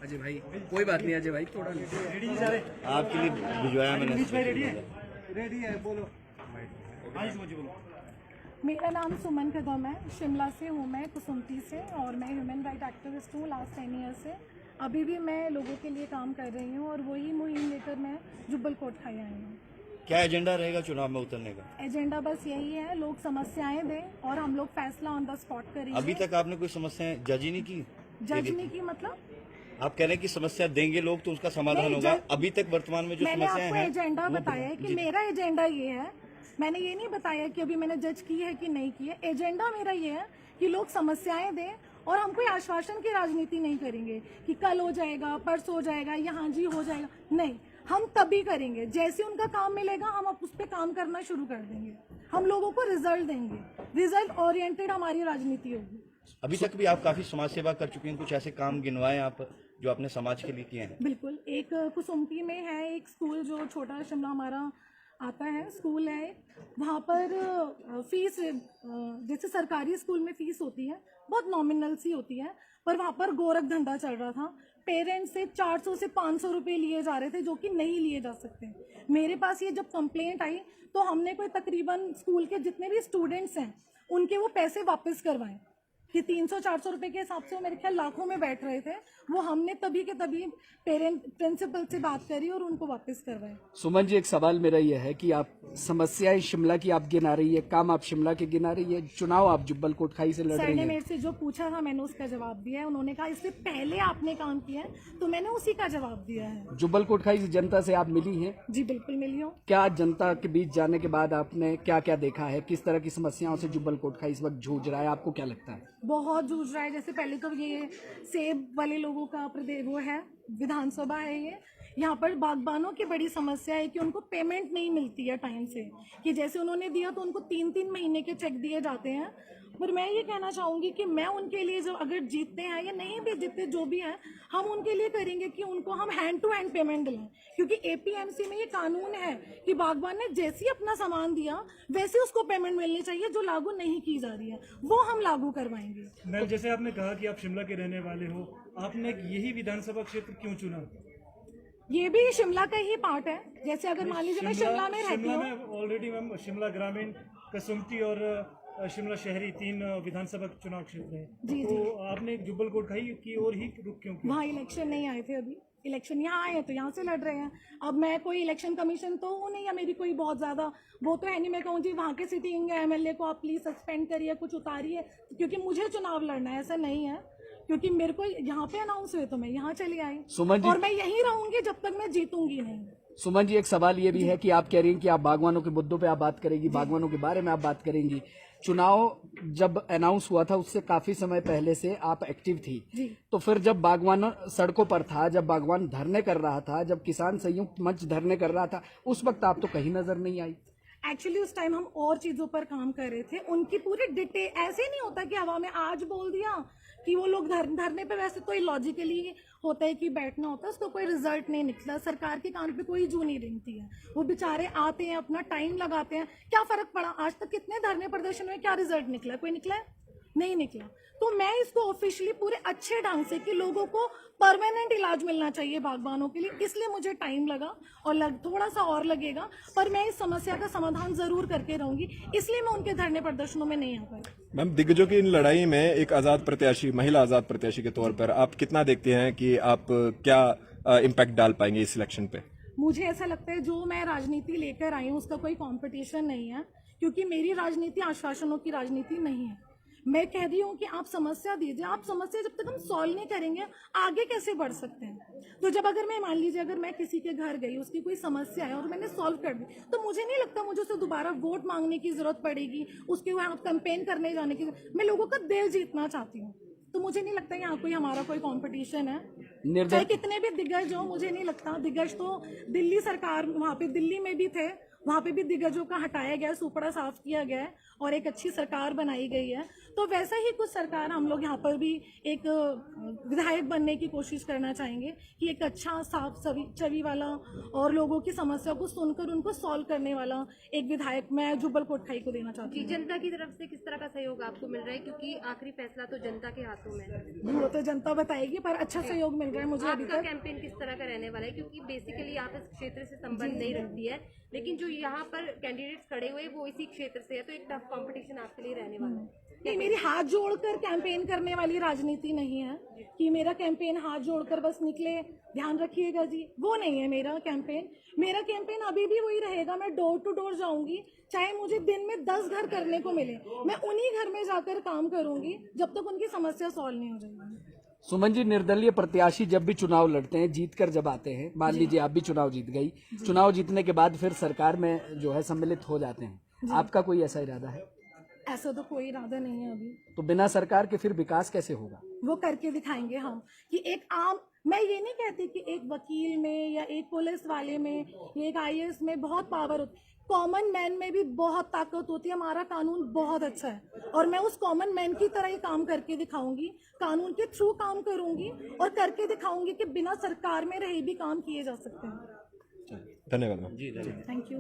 अजय भाई कोई बात नहीं, अजय भाई थोड़ा रेडी जी सारे आपके लिए भिजवाया मैंने। नीच भाई रेडी है? रेडी है, बोलो। हाँ जी समझिए, बोलो। मेरा नाम सुमन कदम है, शिमला से हूँ मैं, कुसुमती से, और मैं ह्यूमन राइट एक्टिविस्ट हूँ लास्ट 10 ईयर से। अभी भी मैं लोगों के लिए काम कर रही हूँ और वही मुहिम लेकर मैं जुब्बल कोट खाई आई हूँ। क्या एजेंडा रहेगा चुनाव में उतरने का? एजेंडा बस यही है, लोग समस्याएं दें और हम लोग फैसला ऑन द स्पॉट करेंगे। अभी तक आपने कोई समस्याएं जज ही नहीं की? जज नहीं की मतलब? आप कह रहे हैं कि समस्या देंगे लोग तो उसका समाधान होगा। अभी तक वर्तमान में जो मैंने समस्याएं आपको हैं एजेंडा बताया है कि मेरा एजेंडा ये है। मैंने ये नहीं बताया कि अभी मैंने जज की है कि नहीं की है। एजेंडा मेरा ये है कि लोग समस्याएं दें और हम कोई आश्वासन की राजनीति नहीं करेंगे कि कल हो जाएगा, परसों हो जाएगा, यहाँ जी हो जाएगा। नहीं, हम तभी करेंगे जैसे उनका काम मिलेगा, हम अब उस पर काम करना शुरू कर देंगे। हम लोगों को रिजल्ट देंगे, रिजल्ट ओरिएंटेड हमारी राजनीति होगी। अभी तक भी आप काफी समाज सेवा कर चुके हैं, कुछ ऐसे काम गिनवाए आप जो आपने समाज के लिए किए हैं? बिल्कुल, एक कुसुमती में है एक स्कूल जो छोटा शिमला हमारा आता है, स्कूल है वहाँ पर फीस जैसे सरकारी स्कूल में फीस होती है बहुत नॉमिनल सी होती है, पर वहाँ पर गोरख धंधा चल रहा था। पेरेंट्स से 400 से 500 रुपये लिए जा रहे थे जो कि नहीं लिए जा सकते। मेरे पास ये जब कंप्लेंट आई तो हमने कोई तकरीबन स्कूल के जितने भी स्टूडेंट्स हैं उनके वो पैसे वापस करवाए कि 300-400 रुपए के हिसाब से वो मेरे ख्याल लाखों में बैठ रहे थे। वो हमने तभी के तभी प्रिंसिपल से बात करी और उनको वापस करवाए। सुमन जी, एक सवाल मेरा ये है कि आप समस्याएं शिमला की आप गिना रही है, काम आप शिमला के गिना रही है, चुनाव आप जुब्बल कोटखाई से लड़ सर रही ने है। मेरे से जो पूछा था मैंने उसका जवाब दिया है। उन्होंने कहा इससे पहले आपने काम किया है तो मैंने उसी का जवाब दिया है। जुब्बल कोटखाई से जनता से आप मिली हैं? जी बिल्कुल मिली हूँ। क्या जनता के बीच जाने के बाद आपने क्या क्या देखा है? किस तरह की समस्याओं से जुब्बल कोटखाई इस वक्त जूझ रहा है, आपको क्या लगता है? बहुत जूझ रहा है। जैसे पहले तो ये सेब वाले लोगों का प्रदेश वो है, विधानसभा है ये। यहाँ पर बागबानों की बड़ी समस्या है कि उनको पेमेंट नहीं मिलती है टाइम से, कि जैसे उन्होंने दिया तो उनको 3-3 महीने के चेक दिए जाते हैं। पर मैं ये कहना चाहूँगी कि मैं उनके लिए जो अगर जीतते हैं या नहीं भी जीतते जो भी हैं, हम उनके लिए करेंगे कि उनको हम हैंड टू हैंड पेमेंट दिलाएं, क्योंकि एपीएमसी में ये कानून है कि बागबान ने जैसे ही अपना सामान दिया वैसे उसको पेमेंट मिलनी चाहिए, जो लागू नहीं की जा रही है वो हम लागू करवाएंगे। मैम, जैसे आपने कहा कि आप शिमला के रहने वाले हो, आपने यही विधानसभा क्षेत्र क्यों चुना? ये भी शिमला का ही पार्ट है। जैसे अगर मान लीजिए मैं शिमला में रहती शिमला हूँ, में ऑलरेडी मैम शिमला ग्रामीण, कसुमती और शिमला शहरी 3 विधानसभा चुनाव क्षेत्र हैं। जी, तो आपने जुब्बल कोटखाई की ओर ही रुख क्यों किया? वहाँ इलेक्शन नहीं आए थे अभी। इलेक्शन यहाँ आए हैं तो यहाँ से लड़ रहे हैं। अब मैं कोई इलेक्शन कमीशन तो हूँ नहीं, या मेरी कोई बहुत ज़्यादा वो तो है नहीं मैं कहूँ जी वहाँ के सिटिंग एमएलए को आप प्लीज़ सस्पेंड करिए, कुछ उतारिए, क्योंकि मुझे चुनाव लड़ना है, ऐसा नहीं है। क्योंकि मेरे को यहाँ पे अनाउंस हुए तो मैं यहाँ चली आई, सुमन जी, और मैं यहीं रहूंगी जब तक मैं जीतूंगी नहीं। सुमन जी, एक सवाल ये भी है कि आप कह रही हैं कि आप बागवानों के मुद्दों पे आप बात करेंगी, बागवानों के बारे में आप बात करेंगी। चुनाव जब अनाउंस हुआ था उससे काफी समय पहले से आप एक्टिव थी, तो फिर जब बागवान सड़कों पर था, जब बागवान धरने कर रहा था, जब किसान संयुक्त मंच धरने कर रहा था, उस वक्त आप तो कहीं नजर नहीं आई। एक्चुअली उस टाइम हम और चीजों पर काम कर रहे थे। उनकी पूरी डिटेल ऐसे नहीं होता कि हवा में आज बोल दिया कि वो लोग धरने पे, वैसे तो लॉजिकली होता है कि बैठना होता है, उसको कोई रिजल्ट नहीं निकला। सरकार के कान पे कोई जू नहीं रेंगती है। वो बेचारे आते हैं, अपना टाइम लगाते हैं, क्या फर्क पड़ा? आज तक कितने धरने प्रदर्शन में क्या रिजल्ट निकला? कोई निकला है? नहीं निकला। तो मैं इसको ऑफिशियली पूरे अच्छे ढंग से कि लोगों को परमानेंट इलाज मिलना चाहिए बागबानों के लिए, इसलिए मुझे टाइम लगा और थोड़ा सा और लगेगा, पर मैं इस समस्या का समाधान जरूर करके रहूंगी। इसलिए मैं उनके धरने प्रदर्शनों में नहीं आ पाई। मैम, दिग्गजों की इन लड़ाई में एक आजाद प्रत्याशी, महिला आजाद प्रत्याशी के तौर पर आप कितना देखते हैं कि आप क्या इम्पैक्ट डाल पाएंगे इस इलेक्शन पे? मुझे ऐसा लगता है जो मैं राजनीति लेकर आई हूँ उसका कोई कंपटीशन नहीं है, क्योंकि मेरी राजनीति आश्वासनों की राजनीति नहीं है। मैं कह रही हूँ कि आप समस्या दीजिए, आप समस्या जब तक हम सॉल्व नहीं करेंगे आगे कैसे बढ़ सकते हैं? तो जब अगर मैं मान लीजिए अगर मैं किसी के घर गई, उसकी कोई समस्या है और मैंने सॉल्व कर दी, तो मुझे नहीं लगता मुझे उसे दोबारा वोट मांगने की जरूरत पड़ेगी, उसके वहाँ कैंपेन करने जाने की। मैं लोगों का दिल जीतना चाहती हूँ, तो मुझे नहीं लगता यहाँ कोई हमारा कोई कंपटीशन है। चाहे कितने भी दिग्गज हो, मुझे नहीं लगता। दिग्गज तो दिल्ली सरकार, वहाँ पे दिल्ली में भी थे वहाँ पे भी दिग्गजों का हटाया गया है, सुपड़ा साफ किया गया है और एक अच्छी सरकार बनाई गई है। तो वैसा ही कुछ सरकार हम लोग यहाँ पर भी एक विधायक बनने की कोशिश करना चाहेंगे कि एक अच्छा साफ छवि वाला और लोगों की समस्या को सुनकर उनको सॉल्व करने वाला एक विधायक मैं जुब्बल कोटखाई को देना चाहती जी, हूँ। जनता की तरफ से किस तरह का सहयोग आपको मिल रहा है, क्योंकि आखिरी फैसला तो जनता के हाथों में है। वो तो जनता बताएगी, पर अच्छा सहयोग मिल रहा है मुझे अभी आपका तक। कैंपेन किस तरह का रहने वाला है, क्योंकि बेसिकली आप इस क्षेत्र से संबंध नहीं रखती है, लेकिन जो यहाँ पर कैंडिडेट्स खड़े हुए वो इसी क्षेत्र से है, तो एक टफ कंपटीशन आपके लिए रहने वाला है। नहीं, मेरी हाथ जोड़कर कैंपेन करने वाली राजनीति नहीं है कि मेरा कैंपेन हाथ जोड़कर बस निकले, ध्यान रखिएगा जी, वो नहीं है मेरा कैंपेन। मेरा कैंपेन अभी भी वही रहेगा, मैं डोर टू डोर जाऊंगी, चाहे मुझे दिन में 10 घर करने को मिले, मैं उन्हीं घर में जाकर काम करूंगी जब तक उनकी समस्या सॉल्व नहीं हो जाएगी। सुमन जी, निर्दलीय प्रत्याशी जब भी चुनाव लड़ते हैं, जीत कर जब आते हैं, मान लीजिए आप भी चुनाव जीत गई, चुनाव जीतने के बाद फिर सरकार में जो है सम्मिलित हो जाते हैं, आपका कोई ऐसा इरादा है? ऐसा तो कोई इरादा नहीं है अभी। तो बिना सरकार के फिर विकास कैसे होगा? वो करके दिखाएंगे हम कि एक आम, मैं ये नहीं कहती कि एक वकील में या एक पुलिस वाले में या एक IAS में बहुत पावर होती, कॉमन मैन में भी बहुत ताकत होती है। हमारा कानून बहुत अच्छा है और मैं उस कॉमन मैन की तरह ही काम करके दिखाऊंगी, कानून के थ्रू काम करूंगी और करके दिखाऊंगी कि बिना सरकार में रहे भी काम किए जा सकते हैं। धन्यवाद मैम। जी धन्यवाद। Thank you.